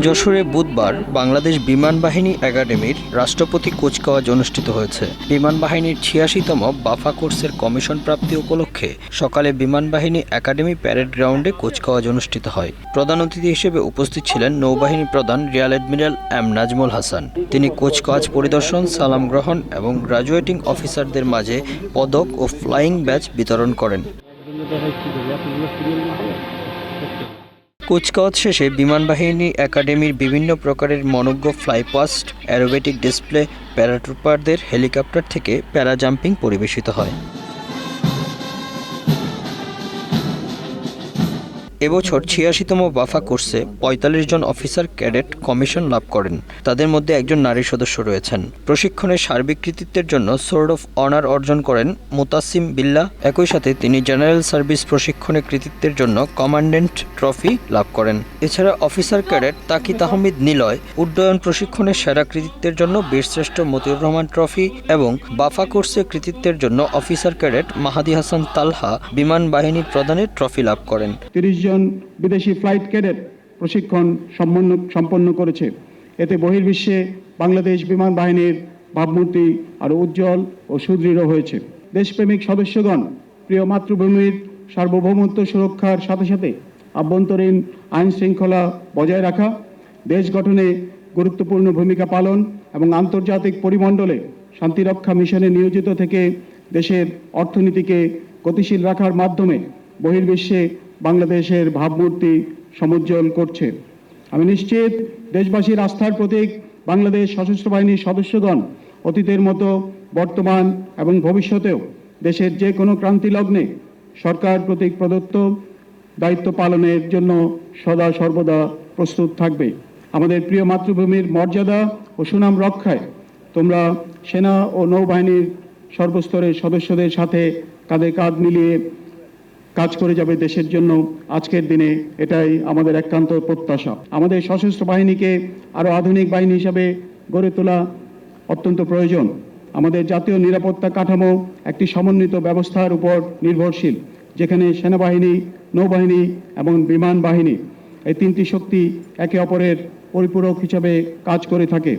যশোরে বুধবার বাংলাদেশ বিমান বাহিনী একাডেমির রাষ্ট্রপতি কুচকাওয়াজ অনুষ্ঠিত হয়েছে। বিমান বাহিনীর ৮৬তম বাফা কোর্সের কমিশন প্রাপ্তি উপলক্ষে সকালে বিমান বাহিনী একাডেমি প্যারেড গ্রাউন্ডে কুচকাওয়াজ অনুষ্ঠিত হয়। প্রধান অতিথি হিসেবে উপস্থিত ছিলেন নৌবাহিনী প্রধান rear admiral M Nazmul Hasan. তিনি কুচকাওয়াজ পরিদর্শন, সালাম গ্রহণ এবং গ্রাজুয়েটিং অফিসারদের মাঝে পদক ও ফ্লাইং ব্যাজ বিতরণ করেন। কুচকাওয়াজ শেষে বিমান বাহিনী একাডেমির বিভিন্ন প্রকারের মনোজ্ঞ ফ্লাইপাস্ট, অ্যারোবেটিক ডিসপ্লে, প্যারাট্রুপারদের হেলিকপ্টার থেকে প্যারাজাম্পিং পরিবেশিত হয়। এবছর ৮৬তম বাফা কোর্সে ৪৫ জন অফিসার ক্যাডেট কমিশন লাভ করেন। তাদের মধ্যে একজন নারী সদস্য রয়েছেন। প্রশিক্ষণের সার্বিক কৃতিত্বের জন্য সোর্ড অফ অনার অর্জন করেন মুতাসিম বিল্লাহ। একই সাথে তিনি জেনারেল সার্ভিস প্রশিক্ষণে কৃতিত্বের জন্য কমান্ডেন্ট ট্রফি লাভ করেন। এছাড়া অফিসার ক্যাডেট তাকিত আহমেদ নিলয় উড্ডয়ন প্রশিক্ষণে সেরা কৃতিত্বের জন্য বীরশ্রেষ্ঠ মতিউর রহমান ট্রফি এবং বাফা কোর্সে কৃতিত্বের জন্য অফিসার ক্যাডেট মাহাদি হাসান তালহা বিমান বাহিনী প্রধানের ট্রফি লাভ করেন। ৩০ জন বিদেশি ফ্লাইট ক্যাডেট প্রশিক্ষণ সম্পন্ন করেছে। এতে বহির্বিশ্বে বাংলাদেশ বিমান বাহিনীর ভাবমূর্তি আরও উজ্জ্বল ও সুদৃঢ় হয়েছে। দেশপ্রেমিক সদস্যগণ প্রিয় মাতৃভূমির সার্বভৌমত্ব সুরক্ষার সাথে সাথে আভ্যন্তরীণ আইন শৃঙ্খলা বজায় রাখা, দেশ গঠনে গুরুত্বপূর্ণ ভূমিকা পালন এবং আন্তর্জাতিক পরিমণ্ডলে শান্তিরক্ষা মিশনে নিয়োজিত থেকে দেশের অর্থনীতিকে গতিশীল রাখার মাধ্যমে বহির্বিশ্বে বাংলাদেশের ভাবমূর্তি সমুজ্জ্বল করছে। আমি নিশ্চিত দেশবাসীর আস্থার প্রতীক বাংলাদেশ সশস্ত্র বাহিনীর সদস্যগণ অতীতের মতো বর্তমান এবং ভবিষ্যতেও দেশের যে কোনো ক্রান্তি লগ্নে সরকার কর্তৃক প্রদত্ত দায়িত্ব পালনের জন্য সদা সর্বদা প্রস্তুত থাকবে। আমাদের প্রিয় মাতৃভূমির মর্যাদা ও সুনাম রক্ষায় তোমরা সেনা ও নৌবাহিনীর সর্বস্তরের সদস্যদের সাথে কাঁধে কাঁধ মিলিয়ে কাজ করে যাবে দেশের জন্য। আজকের দিনে এটাই আমাদের একান্ত প্রত্যাশা। আমাদের সশস্ত্র বাহিনীকে আরও আধুনিক বাহিনী হিসাবে গড়ে তোলা অত্যন্ত প্রয়োজন। আমাদের জাতীয় নিরাপত্তা কাঠামো একটি সমন্বিত ব্যবস্থার উপর নির্ভরশীল, যেখানে সেনাবাহিনী, নৌবাহিনী এবং বিমান বাহিনী এই তিনটি শক্তি একে অপরের পরিপূরক হিসাবে কাজ করে থাকে।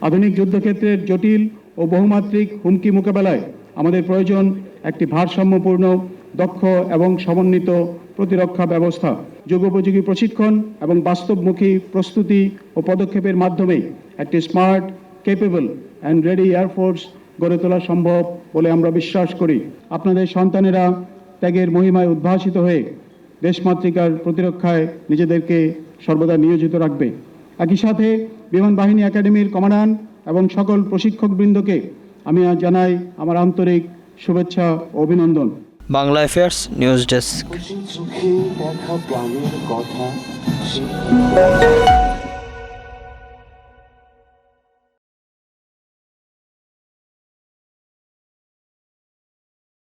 আধুনিক যুদ্ধক্ষেত্রের জটিল ও বহুমাত্রিক হুমকি মোকাবেলায় আমাদের প্রয়োজন একটি ভারসাম্যপূর্ণ, দক্ষ এবং সমন্বিত প্রতিরক্ষা ব্যবস্থা। যুগোপযোগী প্রশিক্ষণ এবং বাস্তবমুখী প্রস্তুতি ও পদক্ষেপের মাধ্যমে একটি smart, capable and ready air force গড়ে তোলা সম্ভব বলে আমরা বিশ্বাস করি। আপনাদের সন্তানেরা ত্যাগের মহিমায় উদ্ভাসিত হয়ে দেশমাতৃকার প্রতিরক্ষায় নিজেদেরকে সর্বদা নিয়োজিত রাখবে। একই সাথে বিমান বাহিনী একাডেমির কমান্ডান্ট এবং সকল প্রশিক্ষকবৃন্দকে আমি জানাই আমার আন্তরিক শুভেচ্ছা ও অভিনন্দন। Bangla affairs news desk.